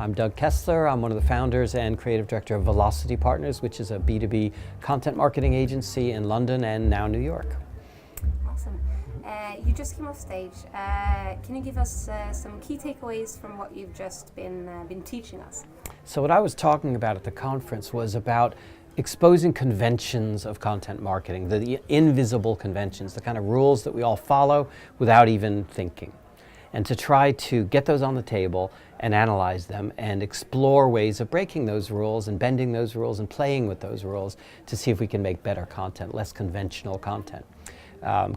I'm Doug Kessler. I'm one of the founders and creative director of Velocity Partners, which is a B2B content marketing agency in London and now New York. Awesome. You just came off stage. Can you give us some key takeaways from what you've just been teaching us? So what I was talking about at the conference was about exposing conventions of content marketing, the invisible conventions, the kind of rules that we all follow without even thinking. And to try to get those on the table and analyze them and explore ways of breaking those rules and bending those rules and playing with those rules to see if we can make better content, less conventional content.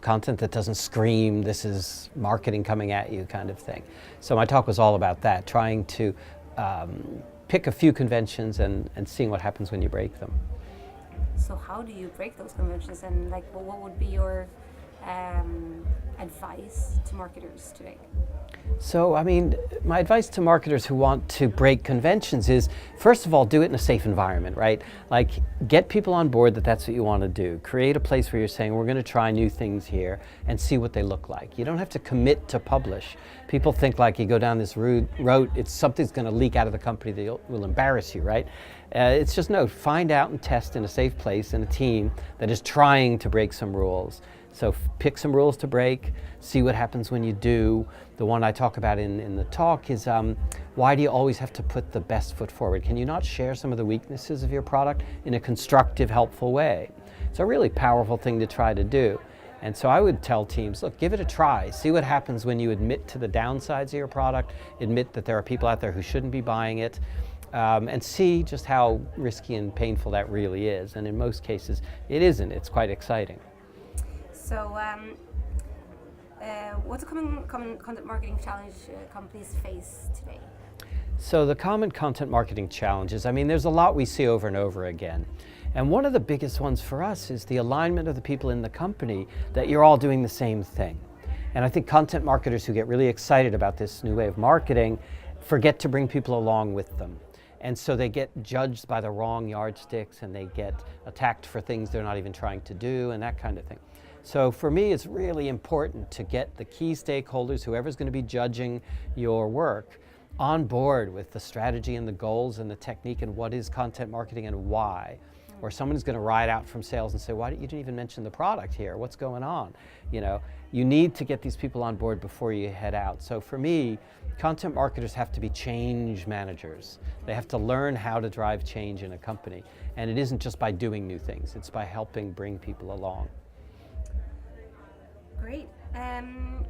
Content that doesn't scream, this is marketing coming at you kind of thing. So my talk was all about that, trying to pick a few conventions and seeing what happens when you break them. So how do you break those conventions, and what would be your advice to marketers today? So, my advice to marketers who want to break conventions is, first of all, do it in a safe environment, right? Like, get people on board that that's what you want to do. Create a place where you're saying, we're going to try new things here and see what they look like. You don't have to commit to publish. People think like you go down this road, it's something's going to leak out of the company that will embarrass you, right? It's just, no, find out and test in a safe place in a team that is trying to break some rules. So pick some rules to break, see what happens when you do. The one I talk about in the talk is why do you always have to put the best foot forward? Can you not share some of the weaknesses of your product in a constructive, helpful way? It's a really powerful thing to try to do. And so I would tell teams, look, give it a try. See what happens when you admit to the downsides of your product, admit that there are people out there who shouldn't be buying it, and see just how risky and painful that really is. And in most cases, it isn't. It's quite exciting. So, what's a common content marketing challenge companies face today? So the common content marketing challenges, there's a lot we see over and over again. And one of the biggest ones for us is the alignment of the people in the company that you're all doing the same thing. And I think content marketers who get really excited about this new way of marketing forget to bring people along with them. And so they get judged by the wrong yardsticks and they get attacked for things they're not even trying to do and that kind of thing. So for me, it's really important to get the key stakeholders, whoever's going to be judging your work, on board with the strategy and the goals and the technique and what is content marketing and why. Or someone's going to ride out from sales and say, why didn't you even mention the product here? What's going on? You need to get these people on board before you head out. So for me, content marketers have to be change managers. They have to learn how to drive change in a company. And it isn't just by doing new things, it's by helping bring people along. Great.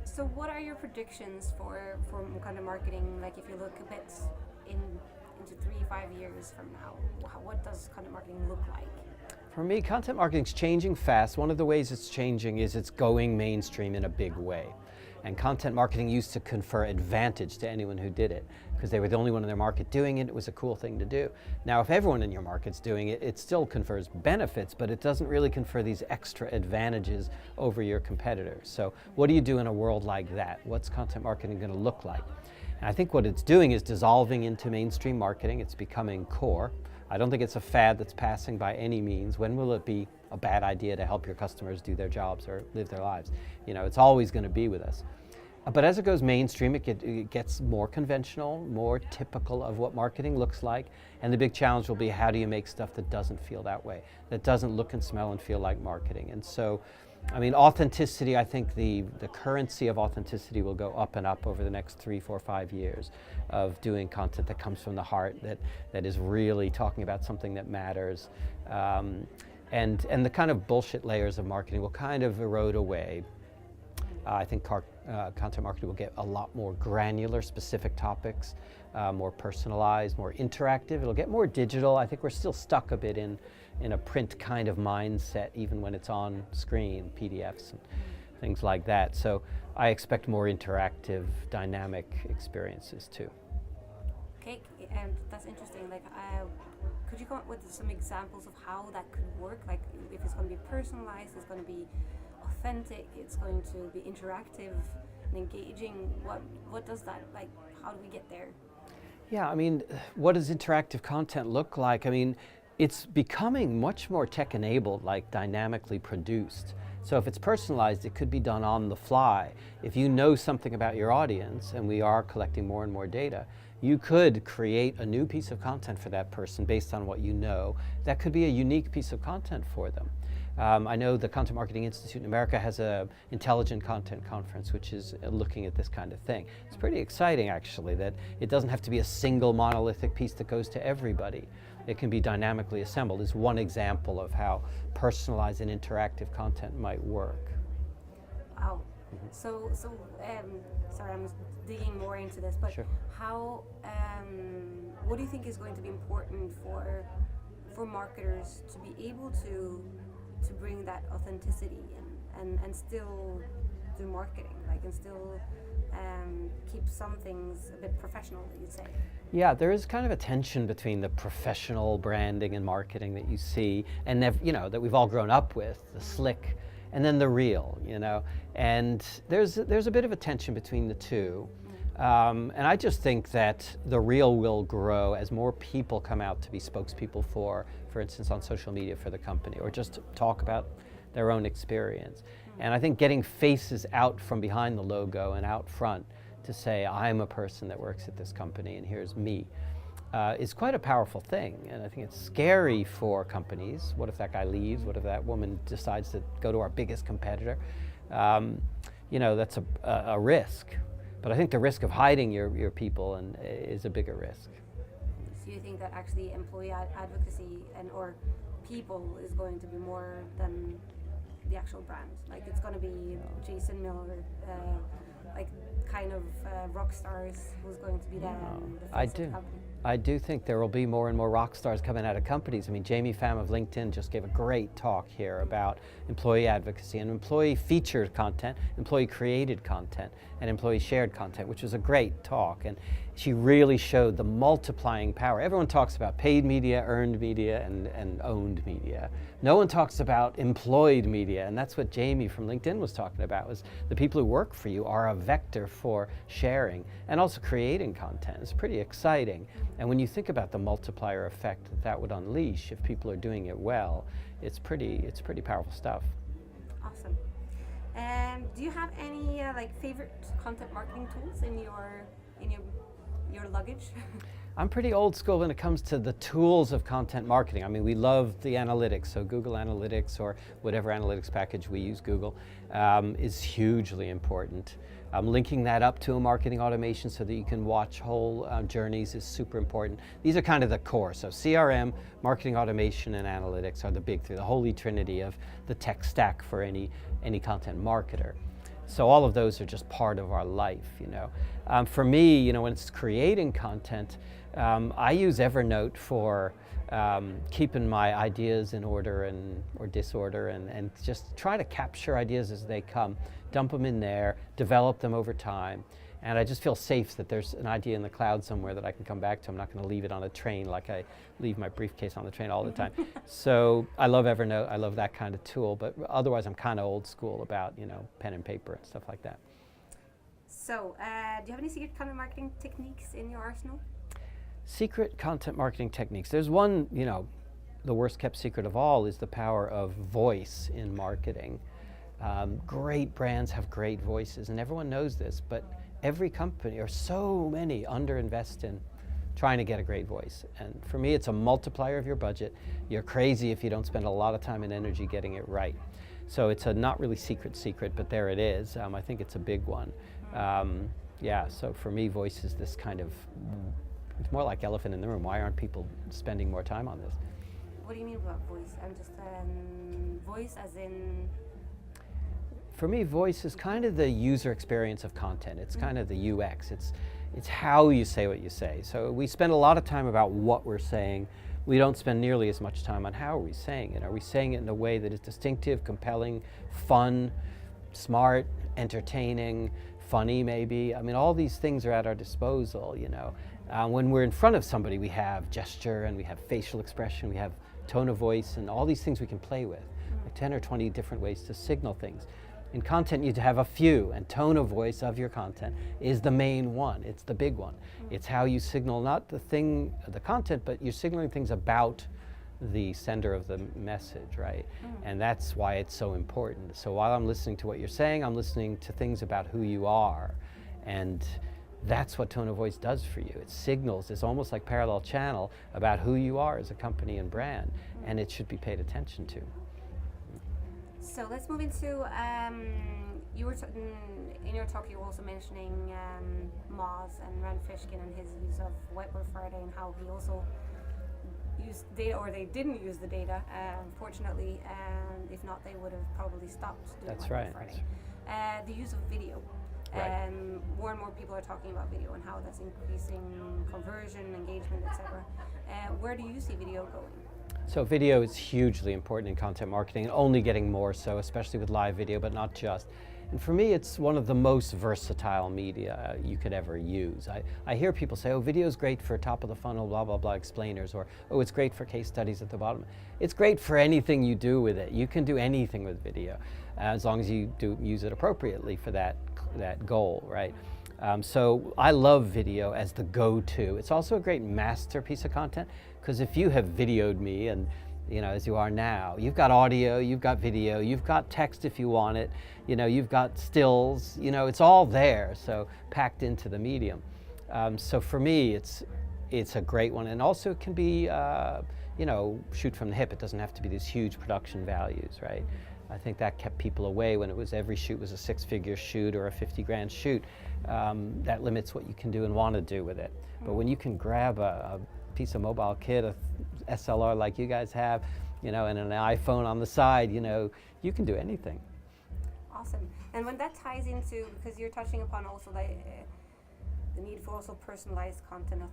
So what are your predictions for content marketing? Like if you look a bit into 3-5 years from now, what does content marketing look like? For me, content marketing's changing fast. One of the ways it's changing is it's going mainstream in a big way. And content marketing used to confer advantage to anyone who did it because they were the only one in their market doing it. It was a cool thing to do. Now, if everyone in your market's doing it, it still confers benefits, but it doesn't really confer these extra advantages over your competitors. So what do you do in a world like that? What's content marketing going to look like? And I think what it's doing is dissolving into mainstream marketing. It's becoming core. I don't think it's a fad that's passing by any means. When will it be a bad idea to help your customers do their jobs or live their lives? It's always going to be with us. But as it goes mainstream, it gets more conventional, more typical of what marketing looks like. And the big challenge will be, how do you make stuff that doesn't feel that way, that doesn't look and smell and feel like marketing? And so, authenticity, I think the currency of authenticity will go up and up over the next 3, 4, 5 years of doing content that comes from the heart, that is really talking about something that matters. And the kind of bullshit layers of marketing will kind of erode away. I think content marketing will get a lot more granular, specific topics, more personalized, more interactive. It'll get more digital. I think we're still stuck a bit in a print kind of mindset, even when it's on screen, PDFs and things like that. So I expect more interactive, dynamic experiences too. Okay, and that's interesting. Could you come up with some examples of how that could work? Like if it's going to be personalized, it's going to be authentic, it's going to be interactive and engaging. What does that, how do we get there? Yeah, what does interactive content look like? It's becoming much more tech-enabled, like dynamically produced. So if it's personalized, it could be done on the fly. If you know something about your audience, and we are collecting more and more data, You could create a new piece of content for that person based on what you know. That could be a unique piece of content for them. I know the Content Marketing Institute in America has a intelligent content conference, which is looking at this kind of thing. It's pretty exciting, actually, that it doesn't have to be a single monolithic piece that goes to everybody. It can be dynamically assembled. Is one example of how personalized and interactive content might work. Wow. So, sorry, I'm digging more into this, but Sure. how, what do you think is going to be important for marketers to be able to bring that authenticity and still do marketing, like, and still keep some things a bit professional, you'd say? Yeah, there is kind of a tension between the professional branding and marketing that you see, and that we've all grown up with, the slick, and then the real, and there's a bit of a tension between the two. And I just think that the real will grow as more people come out to be spokespeople for instance, on social media for the company, or just talk about their own experience. And I think getting faces out from behind the logo and out front to say, I'm a person that works at this company and here's me, is quite a powerful thing. And I think it's scary for companies. What if that guy leaves? What if that woman decides to go to our biggest competitor? That's a risk. But I think the risk of hiding your people is a bigger risk. So you think that actually employee advocacy or people is going to be more than the actual brand? Like, it's going to be Jason Miller, like kind of rock stars who's going to be there. I do. I do think there will be more and more rock stars coming out of companies. I mean, Jamie Pham of LinkedIn just gave a great talk here about employee advocacy and employee featured content, employee created content, and employee shared content, which was a great talk. And she really showed the multiplying power. Everyone talks about paid media, earned media, and owned media. No one talks about employed media, and that's what Jamie from LinkedIn was talking about, was the people who work for you are a vector for sharing and also creating content. It's pretty exciting. And when you think about the multiplier effect that would unleash if people are doing it well, it's pretty powerful stuff. Awesome. Do you have any favorite content marketing tools in your luggage? I'm pretty old school when it comes to the tools of content marketing. I mean, we love the analytics, so Google Analytics or whatever analytics package we use, Google, is hugely important. Linking that up to a marketing automation so that you can watch whole journeys is super important. These are kind of the core. So CRM, marketing automation, and analytics are the big three, the holy trinity of the tech stack for any content marketer. So all of those are just part of our life, For me, when it's creating content, I use Evernote for keeping my ideas in order or disorder, and just try to capture ideas as they come, dump them in there, develop them over time. And I just feel safe that there's an idea in the cloud somewhere that I can come back to. I'm not going to leave it on a train like I leave my briefcase on the train all the time. So I love Evernote. I love that kind of tool. But otherwise, I'm kind of old school about, pen and paper and stuff like that. So do you have any secret content marketing techniques in your arsenal? Secret content marketing techniques. There's one, the worst kept secret of all is the power of voice in marketing. Great brands have great voices, and everyone knows this, but every company, or so many, underinvest in trying to get a great voice. And for me, it's a multiplier of your budget. You're crazy if you don't spend a lot of time and energy getting it right. So it's a not really secret, but there it is. I think it's a big one. So for me, voice is this kind of, it's more like elephant in the room. Why aren't people spending more time on this? What do you mean about voice? I'm just, voice as in? For me, voice is kind of the user experience of content. It's kind of the UX. It's how you say what you say. So we spend a lot of time about what we're saying. We don't spend nearly as much time on how are we saying it. Are we saying it in a way that is distinctive, compelling, fun, smart, entertaining, funny maybe? I mean, all these things are at our disposal, When we're in front of somebody, we have gesture and we have facial expression, we have tone of voice, and all these things we can play with, like 10 or 20 different ways to signal things. In content, you'd have a few, and tone of voice of your content is the main one. It's the big one. It's how you signal not the content, but you're signaling things about the sender of the message, right? And that's why it's so important. So while I'm listening to what you're saying, I'm listening to things about who you are. And That's what tone of voice does for you. It signals, it's almost like parallel channel about who you are as a company and brand, and it should be paid attention to. So let's move into, you were in your talk you were also mentioning Moz and Rand Fishkin and his use of Whiteboard Friday, and how he also used data, or they didn't use the data, fortunately, and if not, they would have probably stopped doing Whiteboard Friday. The use of video. Right. More and more people are talking about video and how that's increasing conversion, engagement, etc. Where do you see video going? So video is hugely important in content marketing, and only getting more so, especially with live video, but not just. And for me, it's one of the most versatile media you could ever use. I hear people say, oh, video is great for top of the funnel, blah, blah, blah, explainers, or, oh, it's great for case studies at the bottom. It's great for anything you do with it. You can do anything with video, as long as you do use it appropriately for that goal, right? So I love video as the go-to. It's also a great master piece of content, because if you have videoed me, and as you are now, you've got audio, you've got video, you've got text if you want it, you've got stills, it's all there, so packed into the medium. So for me, it's a great one, and also it can be, shoot from the hip. It doesn't have to be these huge production values, right? I think that kept people away when it was every shoot was a 6-figure shoot or a 50 grand shoot. That limits what you can do and want to do with it. But when you can grab a piece of mobile kit, a SLR like you guys have, and an iPhone on the side, you can do anything. Awesome. And when that ties into, because you're touching upon also the need for also personalized content,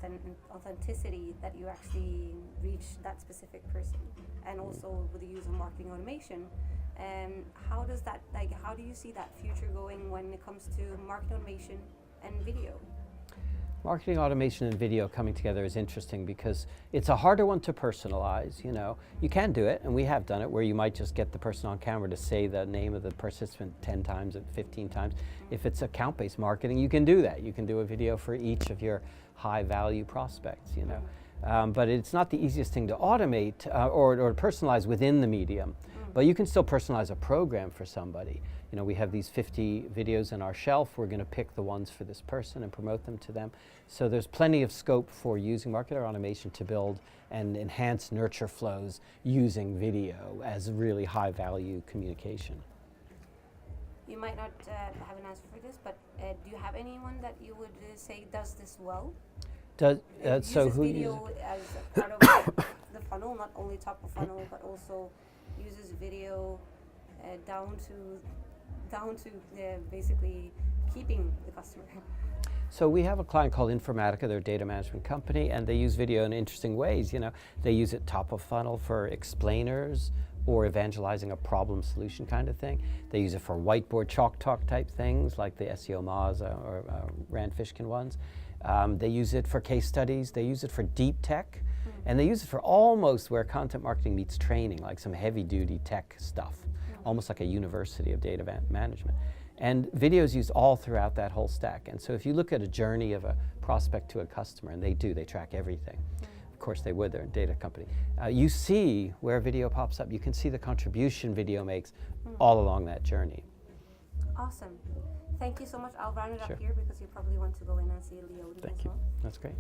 authenticity, that you actually reach that specific person, and also with the use of marketing automation. How do you see that future going when it comes to marketing automation and video? Marketing automation and video coming together is interesting because it's a harder one to personalize. You can do it, and we have done it, where you might just get the person on camera to say the name of the participant 10 times and 15 times. If it's account-based marketing, you can do that. You can do a video for each of your high-value prospects. But it's not the easiest thing to automate or personalize within the medium. But you can still personalize a program for somebody. We have these 50 videos on our shelf. We're going to pick the ones for this person and promote them to them. So there's plenty of scope for using marketer automation to build and enhance nurture flows using video as really high-value communication. You might not have an answer for this, but do you have anyone that you would say does this well? So who video as part of the funnel, not only top of funnel, but also uses video down to basically keeping the customer? So we have a client called Informatica. They're a data management company, and they use video in interesting ways. They use it top of funnel for explainers or evangelizing a problem solution kind of thing. They use it for whiteboard chalk talk type things like the SEO Moz or Rand Fishkin ones. They use it for case studies. They use it for deep tech. And they use it for almost where content marketing meets training, like some heavy-duty tech stuff, almost like a university of data management. And video is used all throughout that whole stack. And so if you look at a journey of a prospect to a customer, and they track everything. Of course they would, they're a data company. You see where video pops up. You can see the contribution video makes all along that journey. Awesome. Thank you so much. I'll round it up here because you probably want to go in and see Leo. Thank you. That's great.